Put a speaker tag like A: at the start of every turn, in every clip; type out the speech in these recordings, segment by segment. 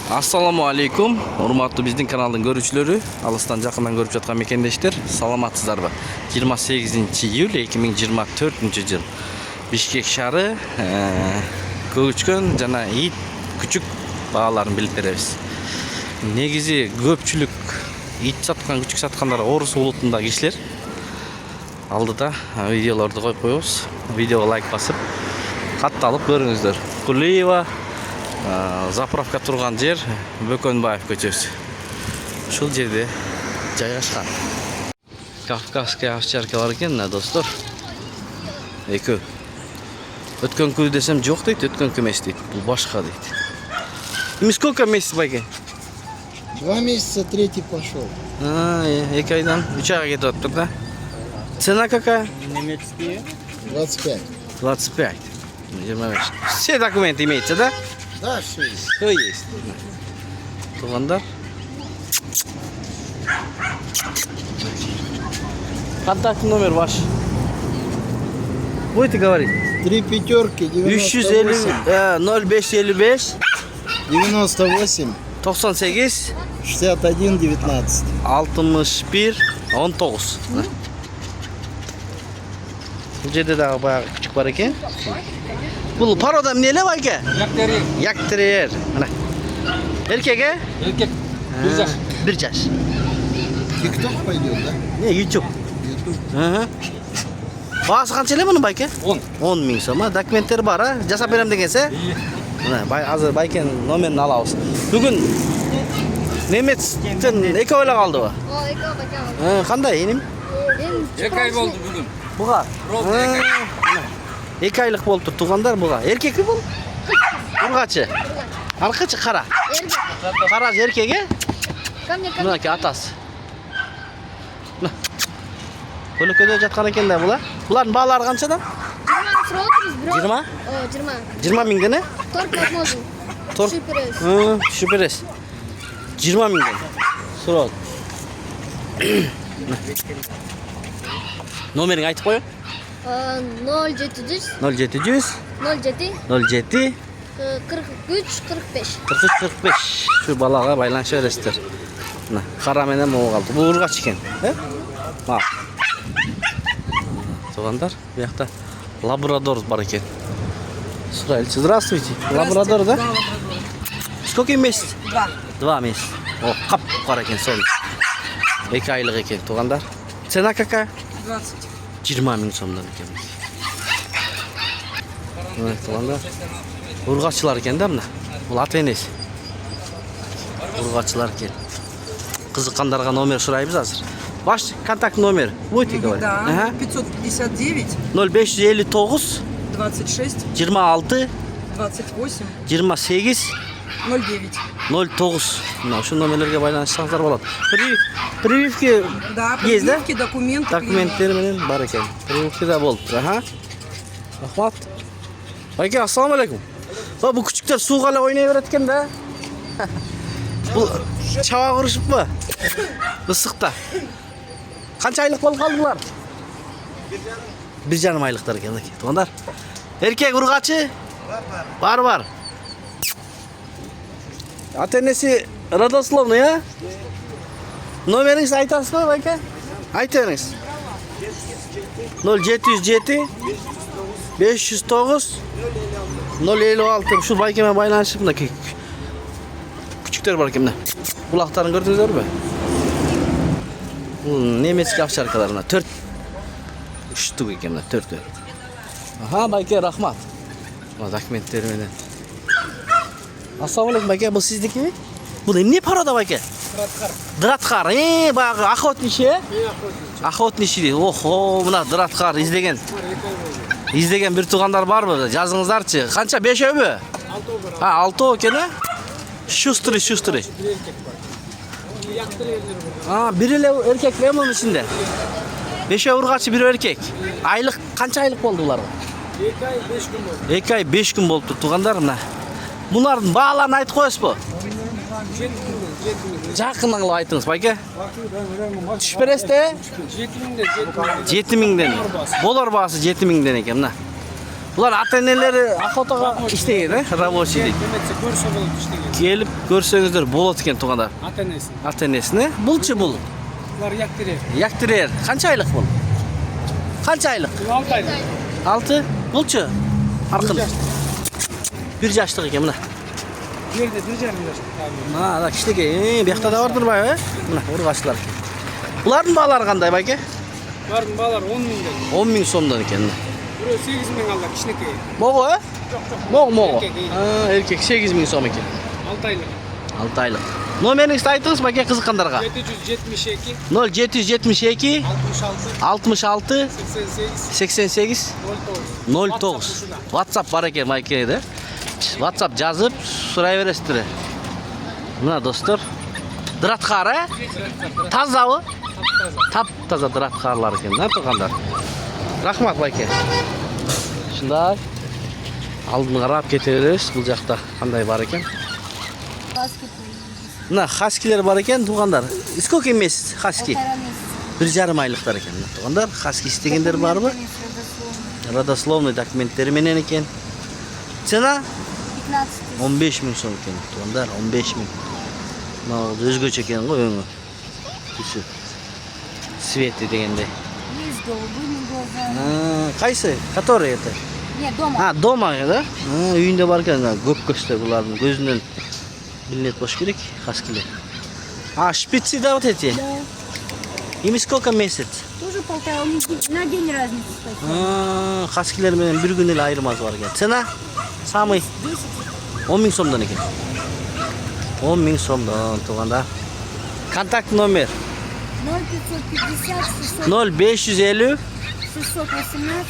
A: Assalamu alaikum. Урматтуу биздин каналдын көрүүчүлөрү, алыстан жакындан көрүп жаткан мекендештер, саламатсыздарбы? 28-июль 2024 жыл. Бишкек шаары көчкөн жана ит күчүк бааларын билип беребиз. Негизи көпчүлүк ит саткан, күчүк саткандар Орус улутунда кишилер. Алдыда видеолорду коюп коебуз. Видеого лайк басып, катталып көрүңүздөр. Кулиева заправка турган жер Бөкөнбаев көчөсү. Ушул жерде жайгашкан. Кавказская овчарка бар экен, достор. Экөө. Өткөнкү десем жок дейт, өткөнкү эмес дейт. Бул башка дейт. Им сколько месяцев байке?
B: 2 месяца, третий пошел.
A: 2 айдан 3 айга кетип атыптыр да. Цена какая?
B: Немецкие. 25.
A: 25. 25. Все документы имеются, да?
B: Да, все есть.
A: Все есть. Тугандар. Контактный номер ваш. Будете говорить?
B: 3 пятерки, 98.
A: 0555
B: 98
A: 98
B: 61 19.
A: 61 19. Бұл жерде дағы баяғы күчік бар екен. Бұл порода эмне байке? Яктерьер. Мына. Эркек, э?
C: Еркек. 1 жаш.
A: 1 жаш.
B: Тикток пойдет, да?
A: Не, YouTube.
B: Ютуб.
A: Баасы канча эле мунун байке?
C: 10.
A: 10 000 сом. Документтери бар, а? Жасап берем дегенсе? Мына, азыр байкенин номерин алабыз. Бүгүн немецтен экөө эле калдыбы? Кандай эним?
C: 2 ай болду бүгүн.
A: Буга. 2 айлык болуп тур тугандар буга. Эркекпи бул? Ургачы. Аркычы кара. Кара эркек, э? Мынакей атасы. Көлөкөдө жаткан экен да була. Булардын баалары канчадан? 20? 20 миңден, э? Торг. Түшүп бересиз. 20 миңден. Сурат. Номериңди айтып коеюн.
D: 0700
A: 0700
D: 07
A: 07
D: 43 45.
A: 43-45. Şu балага байланыша бересиздер. Мына кара менен могу калды. Бул ургач экен, э? Мак. Тугандар, буякта лабрадор бар экен. Сурайлчы. Здравствуйте. Лабрадор, да? Сколько месяц?
E: 2.
A: 2 месяца. О, кап кара экен сон. 2 айлык экен, тугандар. Цена какая?
E: 20.
A: 20 000 сомдон экен. Мына тугандар. Ургачылар экен да мына. Бул ата энеси. Ургачылар экен. Кызыккандарга номер сурайбыз азыр. Ваш контакт номер будете говорить?
E: Да. 559
A: 0559
E: 26
A: 26
E: 28
A: 28
E: 09.
A: 09. Мына ушул номерлерге байланышсаңыздар болот. Прививки
E: Да,
A: есть, да?
E: прививки, документы.
A: Документтер менен бар экен. Прививки да болуп тур. Рахмат. Байке, ассаламу алейкум. Бул күчүктөр сууга эле ойной берет экен да. Бул чаба кырышыппы? Ысыкта. Канча айлык болуп калдылар? 1,5 айлыктар экен, тугандар. Эркек ургачы? Бар. Ата энеси родословный, а? Номериңизди айтасызбы, байке? Айтыңыз. 0707 509 056. Ушул байке менен байланышып мынакей күчүктөр бар экен мына. Булактарын көрдүңүздөрбү? Бул немецкий овчаркаларына 4 штук экен мына 4. Байке, рахмат. Мына документтери менен. Ассаламу алейкум, байке, бул сиздикими? Бул эмне порода, байке? Драткар. Баягы охотничий, э? Охотничий дейт. Охо, мына драткар издеген бир тугандар барбы? Жазыңыздарчы. Канча 5өбү? 6 экен, э? Шустрый. Бир эле эркек эме мунун ичинде? 5 ургачы, 1 эркек. Айлык канча айлык болду буларга? 2 ай 5 күн болупту тугандар мына. Булардын бааларын айтып коесузбу? Жакын аңлап айтыңыз, байке. Түшүп бересиз да? 7 миңден. Болор баасы 7 миңден экен мына. Bular ата-энелери охотага иштеген, рабочий дейт.
C: Демекчи көрсө болот иштеген.
A: Келип көрсөңүздөр болот экен туугандар.
C: Ата-энеси.
A: Ата-энесине. Булчу бул.
C: Булар яктире.
A: Яктирер. Канча айлык бул? Канча айлык?
C: 6 айлык.
A: 6. Булчу. Аркын. 1 жаштык экен мына.
C: Bu yerде 1,5 жаш.
A: Мына кичтеке. Биякта да бардыр бай, Мына ургачлар. Булардын баалары кандай байке?
C: Булардын баалары 10 миңден.
A: 10 миң сомдон экен.
C: Бирөө 8 миң алды кичинекей.
A: Мого, Мого.
C: Эркек.
A: Эркек 8 миң сом экен.
C: 6 айлык.
A: 6 айлык. Номериңизди айтыңыз байке кызыккандарга.
C: 772
A: 0772 66
C: 88
A: 88 09. WhatsApp бар екен майкеде. WhatsApp жазып сурай бересиздер. Мына достор. Дыраткар, тазабы? Тап-таза дыраткарлар екен, да тургандар. Рахмат байке. Шундай. Алдын карап кете беребиз. Бул жакта кандай бар екен? Мына хаскилер бар екен, тугандар. Сколько месяц хаски? 1,5 айлыктар екен, тугандар. Хаски истегендер барбы? Родословный документтери менен екен. Цена 15 миң сом екен, тугандар, 15 миң. Мына өзгөчө екен го өңү. Түсү. Свети дегендей.
F: Есть голубыми глазами.
A: Кайсы? Который это?
F: Нет, дома.
A: Дома, да? Үйүндө бар экен, көк көстө булардын көзүнөн билинет болуш керек, хаскилер. Шпицы да вот эти?
F: Да.
A: Им сколько месяц?
F: Тоже 1,5, на день разница.
A: Хаскилер менен бир күн эле айырмасы бар экен. Цена самый 10 миң сомдон экен. 10 миң сомдон тууганда. Контакт номер
F: 0550
A: 0550
F: 618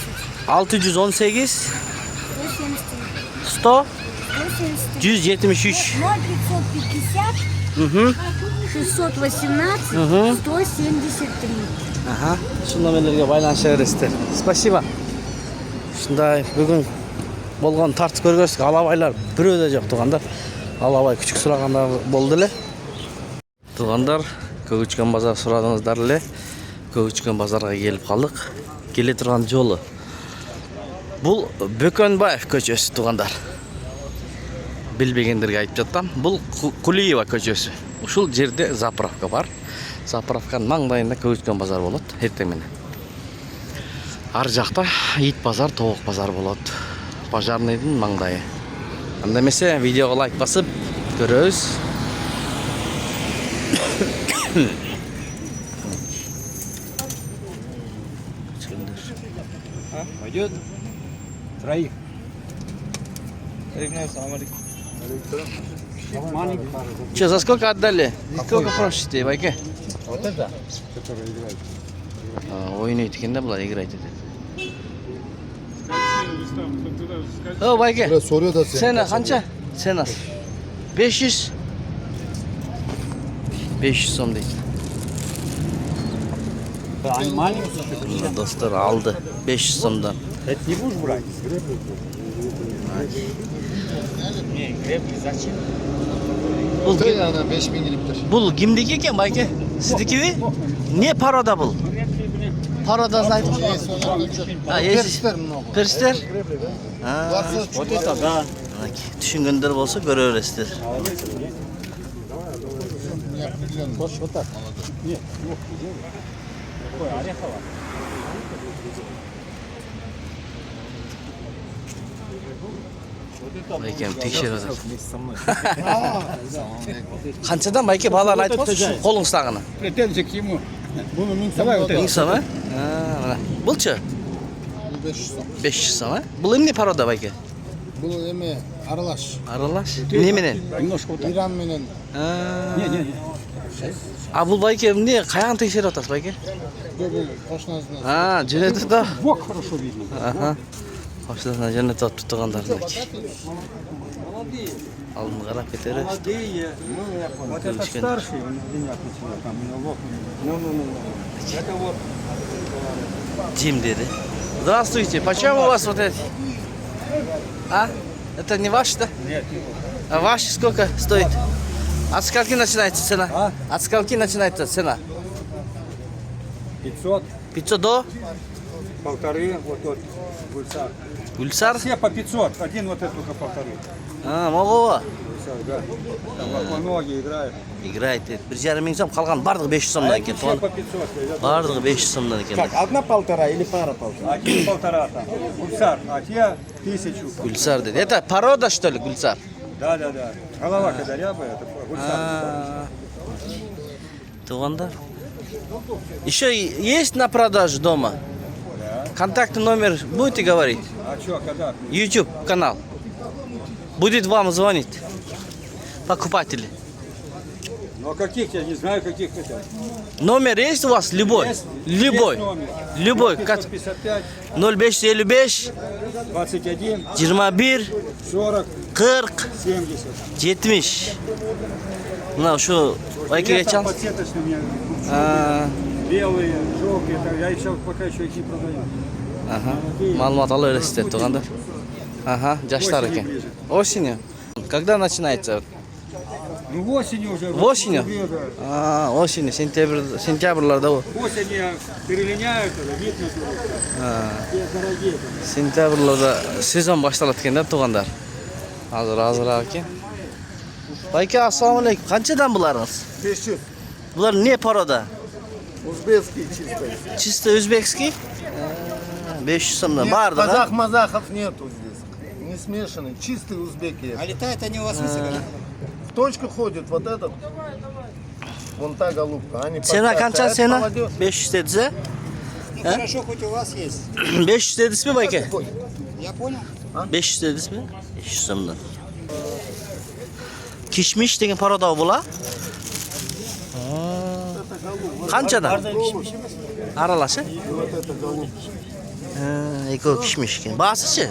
A: 618
F: 173.
A: 100
F: 173.
A: 173.
F: 0550 618 173.
A: Ага, şu номерлерге байланыша бересиздер. Спасибо. Ушундай бүгүн болгон тартып көргөзсүк. Алабайлар бирөө да жок туугандар. Алабай күчүк сураганда болду эле. Туугандар, Көгүчкөн базар сурадыңыздар эле. Көгүчкөн базарга келип калдык. Келе турган жолу. Бул Бөкөнбаев көчөсү туугандар. Билбегендерге айтып жатам. Бул Кулиева көчөсү. Ушул жерде заправка бар. Заправканын маңдайында Көгүчкөн базар болот эртең менен. Ар жакта ит базар, тоок базар болот. Пожарныйдын маңдайы. Анда эмесе видеого лайк басып көрөбүз.
C: Пойдет. Троих.
A: Че, за сколько отдали? Сколько просите, байке?
C: Вот это?
A: Ойнойт экен да булар, играйт этет. О, байке.
B: Soruyor da
A: Сена канча? Сена 500. 500 сом дейт.
C: Они маленькие.
A: Достор алды 500 сомдон.
C: Это не будешь брать? Не, гребли зачем?
A: Бул ким?
B: ana 5000 liriptir.
A: Бул кимдики экен, байке? Сиздикиби? Не парода бул? Пародасын айтып.
B: Перстер много.
A: Перстер?
B: Varsa
C: Вот это да.
A: Түшүнгөндөр болсо көрө бересиздер.
C: Вот так. Нет, такое орехово.
A: Байке текшерип атат. Канчадан байке баланы айтып атсыз, колуңуздагыны?
C: Претензии к ему. Давай вот
A: Миң
C: это.
A: сом, мына. Булчу?
B: 500 сом.
A: 500 сом, Бул эмне парода байке?
B: Bu eme aralaş.
A: Аралаш. Эмне менен?
C: Немножко вот так.
B: İran menen
C: Не.
A: Бул байке эмне каян текшерип атасыз байке?
B: bu koşnazına.
A: Жөнөтүп да.
C: Бок хорошо видно.
A: Коштасына жөнөтүп атып тургандардан. Алдын карап кете беребиз.
C: Вот это старший, он денег начинает, там у него лох. Ну. Это вот.
A: Дим деди. Здравствуйте, почем у вас вот эти? Это не ваши, да?
C: Нет.
A: А ваши сколько стоит? От скольки начинается цена? От скольки начинается цена?
C: 500,
A: 500 до?
C: 1,5, вот, пульсар.
A: Гульсар?
C: Все по 500, один вот этот только полторы.
A: Могу.
C: Все, да. Там по ноги играет.
A: Играет. 1,5 миң сом, қалған бардығы 500 сомдан екен.
C: Все по 500. ребята.
A: Бардығы 500 сомдан екен.
B: Одна полтора или пара полтора?
C: Один полтора там. Гульсар, а те 1000.
A: Гульсар dedi. Это порода, что ли, гульсар?
C: Да. Голова когда рябая, это гульсар.
A: Туғандар. Еще есть на продажу дома? Контактный номер будете говорить?
C: А что, когда?
A: YouTube канал. Будет вам звонить покупатели.
C: Ну а каких, я не знаю, каких это.
A: Номер есть у вас? Любой?
C: Есть.
A: Любой?
C: Есть номер.
A: Любой?
C: 555,
A: 0555
C: 21,
A: 21
C: 40,
A: 40
C: 70.
A: 70. Мына ушу байкеге
C: Есть там
A: чал.
C: подсветочные у меня. Белые, желтые, это я их сейчас пока еще их не продаю.
A: Маалымат ала бересиздер туғандар. Жаштар екен. Осенью? Когда начинается?
C: Ну осенью уже.
A: Осенью?
C: Да.
A: Осенью, сентябрьларда bu.
C: Осенью перелиняют, это видно. Те дорогие.
A: Сентябрьларда сезон башталат экен да туғандар. Азыраак экен. Байке, ассаламу алейкум. Қанчадан буларыңыз?
B: 500.
A: Булар не порода?
B: Узбекский чисто.
A: Чисто өзбекский? 500 сомдан. Барды, да?
B: Казах-мазахов нету здесь. Не смешанный, чистый узбеки.
G: А летают они у вас высоко?
B: В точку ходит вот этот. Вон та голубка. Они
A: Сена
B: подскакивают.
A: қанша
B: Это
A: сена?
B: молодежь.
A: 500 дедізе?
G: Ну, хорошо, хоть у вас есть.
A: 500 дедісі бе байке?
G: Я понял.
A: 500 дедісі бе? 500 сомдан. Кишмиш деген порода була? Қаншадан? Аралашы?
B: Вот это голубка.
A: Экөө кишмиш екен. Басы ше?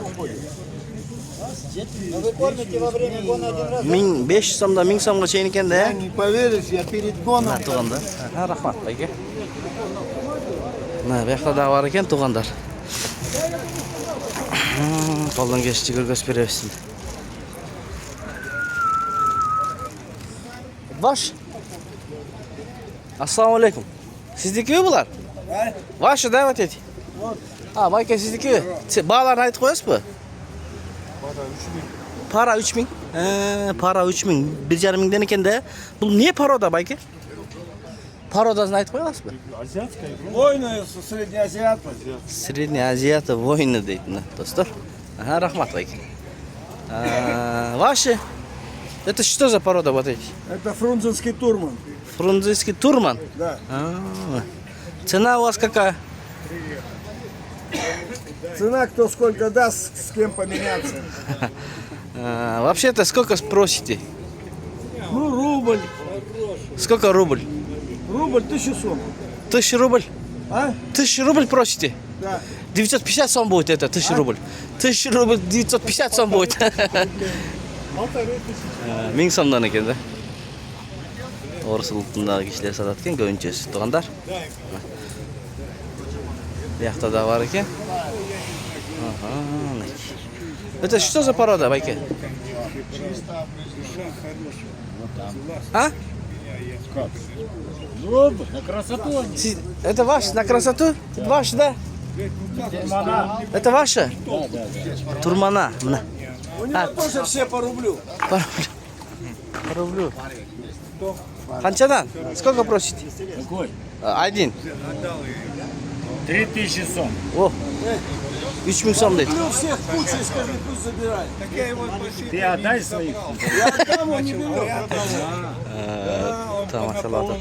G: Но вы кормите во время гона один раз.
A: 1500 сомдан 1000 сомға чейін екен
B: Да,
A: де?
B: не поверишь, я перед гоном.
A: Туғандар. Рахмат байке. Мына бияқта да бар екен туғандар. Қолдан кешті көргөз беребіз. Ваш? Ассаламу алейкум. Сіздікі бұлар? Ваши, да, вот эти? Байке, сіздікі? Бағаларын айтып қоясыз ба? Para 3000. Para 3000. 1,5 мыңдан екен де. Бұл не порода, байке? Пародасын айтып қоясыз ба?
C: Войны, среднеазиатка.
A: Средний Азията войны дейді, достар. Рахмат, байке. Ваши? Это что за порода вот эти?
C: Это фрунзенский турман.
A: Фрунзенский турман?
C: Да.
A: Цена у вас какая?
C: Цена кто сколько даст, с кем поменяться.
A: Вообще-то сколько спросите?
C: Ну, рубль.
A: Сколько рубль?
C: Рубль 1000 сом.
A: 1000 рубль?
C: А?
A: 1000 рубль просите?
C: Да.
A: 950 сом будет это, 1000 рубль. 1000 рубль, 950 сом будет. 1000 сомдан екен да? Орыс ұлтындағы кешілер сатат екен, көбінчесі туғандар. Бияқта да бар екен. Это что за порода, байке? А?
B: На красоту.
A: Это ваш, на красоту? Ваш, да? Это ваша? Турмана. Мына.
C: Тоже все по рублю.
A: По рублю. Қаншадан? Сколько просите?
B: Какой?
A: Один.
B: 3000 сом.
A: О, 3000 сом дейді.
C: У всех куча, скажи, пусть забирает. Так я его
B: Ты отдай своих.
C: Я отдам, он не берет.
A: Тамашалады.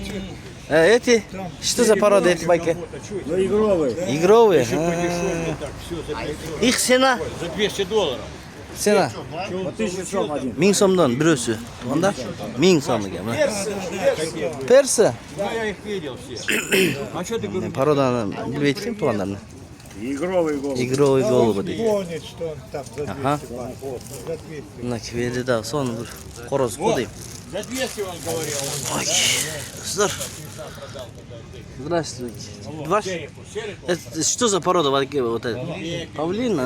A: Эти? Что за порода эти байки?
B: Ну, игровые.
A: Игровые? Их цена?
B: За $200.
A: Цена?
B: По 1000 сом один.
A: 1000 сомдан біреусі. Онда? 1000 сом екен. Персы?
C: Да, я их видел все. А что ты говоришь?
A: Пароданы білбейді екен туғандарына.
B: Игровый голубь.
A: Игровый голубы дейді.
B: Гонит, что он там за 200
A: Ага.
B: Вот, за 200.
A: Мына кібелі да, соны бір қороз қодайым.
B: За 200 он говорил.
A: Ой, достар. Здравствуйте. Ваш? Это что за порода вот это? Павлин?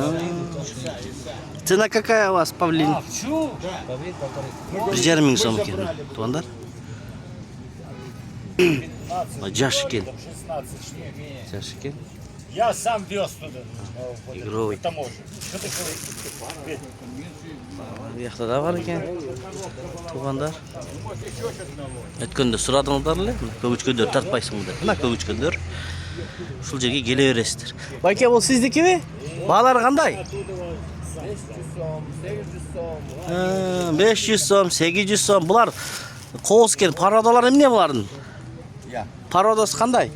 A: Цена какая у вас, павлин? 1,5 сом екен. Туғандар? Жаш екен. Жаш екен.
H: Я сам вез туда.
A: Игровой.
H: Таможню. Что ты говоришь?
A: Bu yoqda da var ekan. Tuğanlar. Ötkende suradыңыздар эле. Көбүчкөндөр тартпайсыңдар. Мына көбүчкөндөр. Ушул жерге келе бересиздер. Байке, бул сиздикиби? Баалары кандай? 500 сом, 800 сом. Булар коос экен. Пародалар эмне булардын? Пародасы кандай?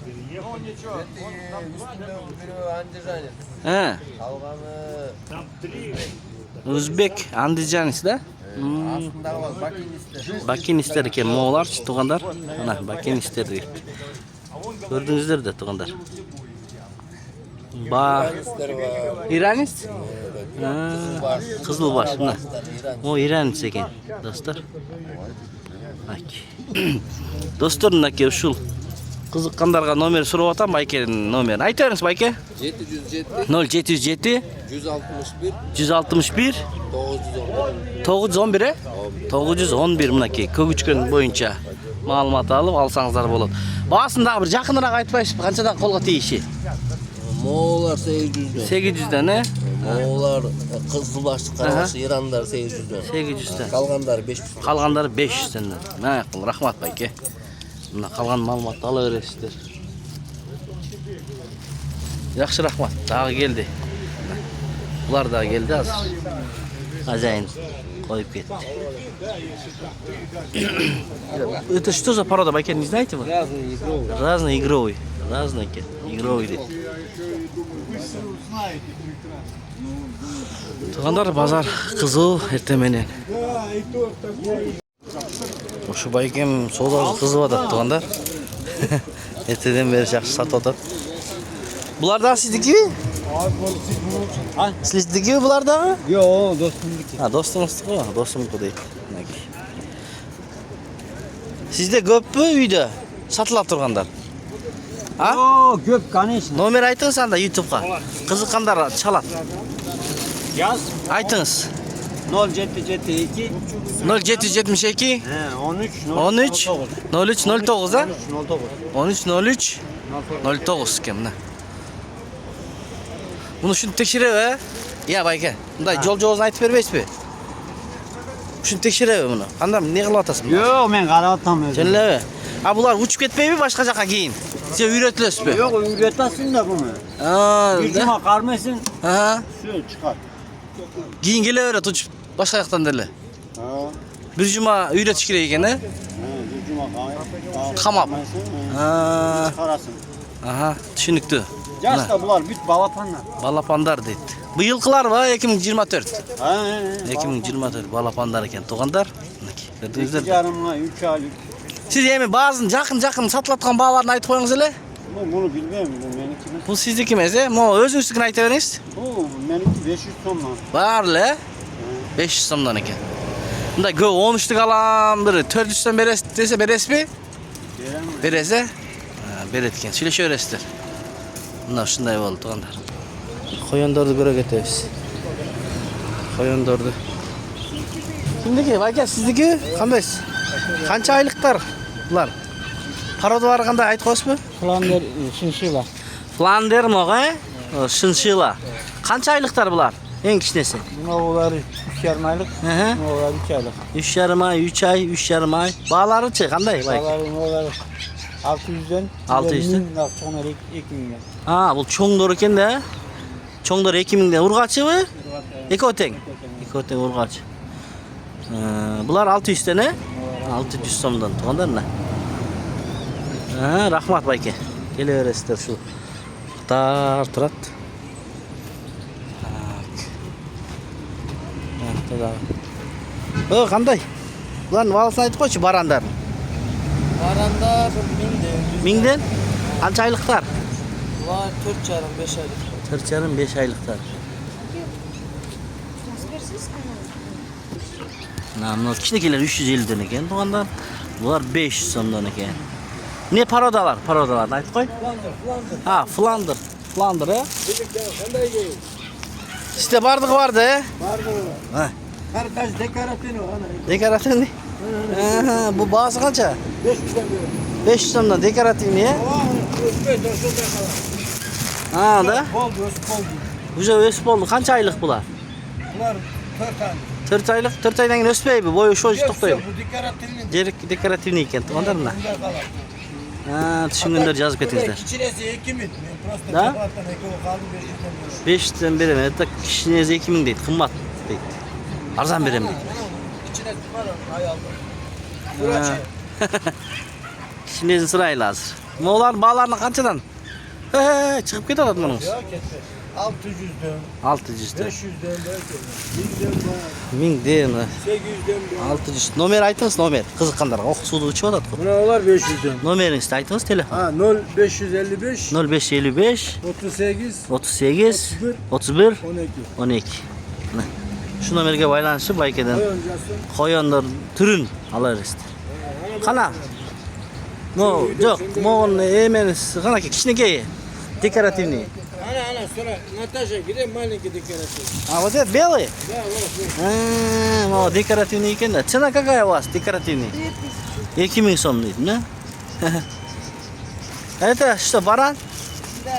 A: Өзбек, андижанец да? Бакинистер екен моğollar, туғандар. Ана, бакинистер дейді. Көрдіңіздер де туғандар. Иранец? Қызылбаш, мына. О, иранец екен, достар. Достар, мынаке ушул қызыққандарға номер сұрап атам, Байкенің номерін. Айта беріңіз, Байке? 0707 161 911 911 мынаке көгүчкөн боюнча маалымат алып алсаңыздар болот. Баасындагы бир жакыныраак айтпайсызбы, канчадан колго тийиши?
B: Moğollar 800'den.
A: 800'den he?
B: Moğollar Kızılbaşlı Karası İranlar 800'den.
A: 800'den.
B: Kalganlar 500.
A: Kalgandары 500'den. Мына рахмат Байке. Мына калган маалыматты ала бересиздер. Yaxşı рахмат. Дагы келди. Булар да келди азыр. Хозяин коюп кетти. Это что за порода, Байке, не знаете вы? Разный игровой. Разный кен. Игровой дейт. Тугандар, базар кызуу эртең менен. Ошо Байкем соодасы кызып атат, тугандар. Эртеден бери жакшы сатып атат. Булар да сиздикиби? Сиздикиби булар дагы?
C: Yo, dostumdaki.
A: Достуңуздуку го, досумдуку дейт. Сизде көппү үйдө сатылап тургандар?
C: Yo, köp конечно.
A: Номер айтыңыз анда YouTube'га. Кызыккандар чалат.
C: Yaz.
A: Айтыңыз.
C: 0772
A: 0772
C: 13
A: 13 03 а?
C: 09.
A: 13 09 ekan mына. Bunu şunu tekşirebe. Ya Bayke. Bunday jol jobosун айтып бербейсизби? Şunu tekşirebe bunu. Kanda ne kılıp atasın?
C: Yo, men qarab atam özüm.
A: Şöyle. Ha bular uçup ketpeybi başka jaka keyin? Size üretilesizbi?
C: Yok, üretesin de bunu.
A: Aa,
C: Bir cuma karmesin,
A: ha.
C: şu çıkar.
A: Keyin gele öret uçup başka yaktan dele.
C: Ha.
A: Bir cuma üretiş gerek ekan, he?
C: Bir cuma
A: Kamap. Ha.
C: çıkarasın.
A: Aha, düşünüktü.
C: Yaşta bular büt balapanlar.
A: Balapandar deydi. Bu yılkılar var 2024.
C: Ha.
A: 2024 balapandar eken. Toğandar. Gördünüzdür.
C: 2 yarımla 3 aylık.
A: Siz emin bazı jakın satılatkan bağlarını aytıp koyuңuz ele?
C: Bunu bilmem, bu meniki.
A: Bu sizdiki emez, he? Mo özüңüzdükini ayta beriniz.
C: Bu meniki 500 somla.
A: Var ele. 500 somdan eken. Bunda gö 13'lük alan biri 400'den beres dese beresmi? Berese? Ha, beret eken. Süleşe öresizler. Bunlar şunday boldu toğandar. Koyondordu göre getebиz. Koyondordu. Kimdiki? Bayke sizdiki? Kandaysiz? Kança aylıklar bular? Paroda var kандай ayt koysuzбу?
C: Flander şinşila.
A: Flander mo, he? Şinşila. Kança aylıklar bular? En kiçnesi.
C: Novaları 3 yarım aylık.
A: Hı.
C: Novaları 2 aylık.
A: 3 yarım ay, 3 ay, 3 yarım ay. Bağları çı kanday bayke?
C: Novaları 600'den.
A: 600'den.
C: Sonra 2000'den.
A: Ha, bu çoğundur eken de. Çoğundur 2000'den urgaçı mı? Ekoten. Ekoten urgaçı. Bular 600'den he? 600 somdan toğandar ne? Ha, rahmat Bayke. Gele veresizler şu. Tar turat. O kanday? Ulan valasını aytıp koyçu barandar.
G: Baranda
A: 1000'den? Kança aylıklar?
G: var 4,5 aylık.
A: 4,5-5 aylıklar. Namlı kişidekiler 350'den eken toğandar. Bular 500 somdan eken. Ne parodalar? Parodalar aytıp koy. Ha, Flander. Flander he? Sizde bardık vardı he? Ha.
C: Kardeş dekoratını ona.
A: Dekoratif ne? Aha, bu bağısı kaça? 500 somdan dekoratif niye? Ha da.
C: Oldu, ösüp oldu.
A: Уже ösüp oldu. Kança aylık bular?
C: Bunlar 4 tane.
A: 4 aylık. 4 aydan keyin öspeýbi. Boyu şo toktoýby.
C: Bu dekoratifli.
A: Dekorativni eken. Ondan mı?
C: Bunlar kalan.
A: Ha, düşüngünler yazıp ketdiňizler.
C: Kiçinesi 2 min. Prosta
A: Da?
C: kapaattan 2 o kaldı 500'den
A: 500'den berem. Da kişinize 2000 deydi. Kımmat deydi. Arzan berem deydi.
C: İçine var ay aldı.
A: Ha. Kişinizin sırayla hazır. Moğlan bağlarını kançadan? Çıkıp gidiyor adamın.
C: Ya ketme. 600'den,
A: 600'den.
C: 500'den belki. 1000'den var.
A: 1000 değil mi?
C: 800'den var.
A: 600. Nomer aytыңыз, nomer. Kızıkkandарға. Oq suudu içip atat.
C: Buna olar 500'den.
A: Номеріңізді айтыңыз, телефон.
C: Ha 0555
A: 0555
C: 38
A: 38 31
C: 12.
A: 12. Mine. Şu nomerге байланышып байкеден
C: Öncesi.
A: коёндар түрүн ала бересиздер. Кана? Мо, жок, могун эмениз канаки кичинекей. Декоративный.
C: Ana sonra Natasha gidip маленький декоратив.
A: А вот это белый?
C: Да, вот.
A: Мо декоративный екен да. Цена какая у вас декоративный? 2000 сом дейт, да? Это что, баран?
F: Да.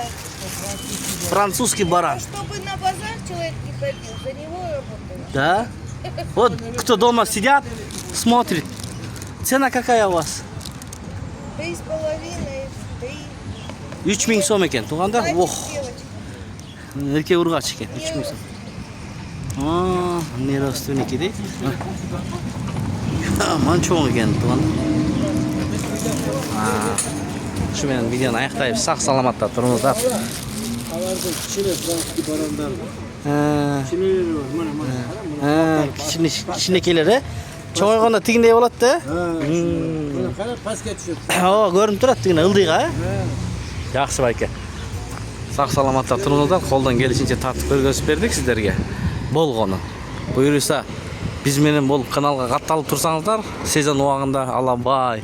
A: Французский баран.
F: Чтобы на базар человек не ходил, за него работаю.
A: Да? Вот кто дома сидят, смотрит. Цена какая у вас?
F: 3,5, 3.
A: 3000 сом екен. Туганда, ох,
F: Девочка.
A: эркек ургач екен. 3000 сом. Не родственники дейт. Ман чоң екен туганда. Şu менен видеону аяктайбыз. Сак саламатта туруңуздар.
C: Alarda kişine Fransız baranlar var. Kişineleri var. Mana.
A: Кичинекейлери чоңойгондо тигиндей болот да.
C: Mana qara pastga tushib.
A: Ооба, көрүнүп турат тигине ылдыйга. Жакшы байке. Сак саламатта туруңуздар. Колдон келишинче тартып көргөзүп бердик сиздерге. Болгону. Буюрса биз менен бул каналга катталып турсаңыздар, сезон убагында алабай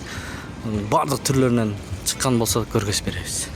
A: бардык түрлөрүнөн чыккан болсо көргөзүп беребиз.